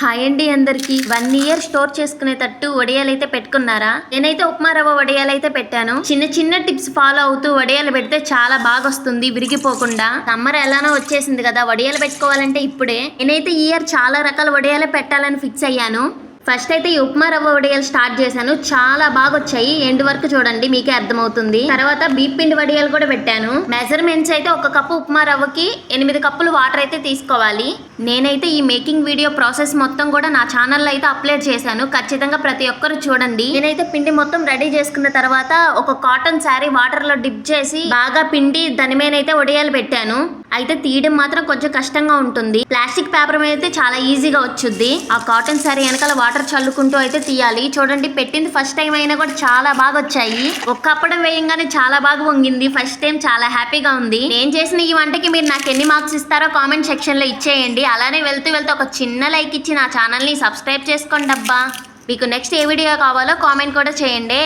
Hi అండి అందరికి 1 year store చేసుకునేటట్టు వడియాలు అయితే పెట్టుకున్నారా? నేనైతే ఉప్మా రవ్వ వడియాలు అయితే పెట్టాను. చిన్న చిన్న టిప్స్ ఫాలో అవుతూ వడియాలు పెడితే చాలా బాగా వస్తుంది, విరిగిపోకుండా. సమ్మర్ ఎలానో వచ్చేసింది కదా, వడియాలు పెట్టుకోవాలంటే ఇప్పుడే. నేనైతే ఈ ఇయర్ చాలా రకాల వడియాలు పెట్టాలని ఫిక్స్ అయ్యాను. ఫస్ట్ అయితే ఈ ఉప్మా రవ్వ వడియాలు స్టార్ట్ చేశాను. చాలా బాగా వచ్చాయి, ఎండ్ వరకు చూడండి మీకే అర్థమవుతుంది. తర్వాత బీప్ పిండి వడియాలు కూడా పెట్టాను. మెజర్మెంట్స్ అయితే 1 కప్పు ఉప్మా రవ్వకి 8 కప్పులు వాటర్ అయితే తీసుకోవాలి. నేనైతే ఈ మేకింగ్ వీడియో ప్రాసెస్ మొత్తం కూడా నా ఛానల్లో అయితే అప్లోడ్ చేశాను, ఖచ్చితంగా ప్రతి ఒక్కరు చూడండి. నేనైతే పిండి మొత్తం రెడీ చేసుకున్న తర్వాత ఒక కాటన్ శారీ వాటర్ లో డిప్ చేసి బాగా పిండి దాని మీద అయితే వడియాలు పెట్టాను. అయితే తీయడం మాత్రం కొంచెం కష్టంగా ఉంటుంది. ప్లాస్టిక్ పేపర్ మీద అయితే చాలా ఈజీగా వచ్చుద్ది. ఆ కాటన్ శారీ వెనకాల వాటర్ చల్లుకుంటూ అయితే తీయాలి. చూడండి, పెట్టింది ఫస్ట్ టైం అయినా కూడా చాలా బాగా వచ్చాయి. ఒక్క అప్పడం వేయంగానే చాలా బాగా వంగింది. ఫస్ట్ టైం చాలా హ్యాపీగా ఉంది. నేను చేసిన ఈ వంటకి మీరు నాకు ఎన్ని మార్క్స్ ఇస్తారో కామెంట్ సెక్షన్ లో ఇచ్చేయండి. అలానే వెళ్తూ ఒక చిన్న లైక్ ఇచ్చి నా ఛానల్ ని సబ్స్క్రైబ్ చేసుకోండి అబ్బా. మీకు నెక్స్ట్ ఏ వీడియో కావాలో కామెంట్ కూడా చేయండి.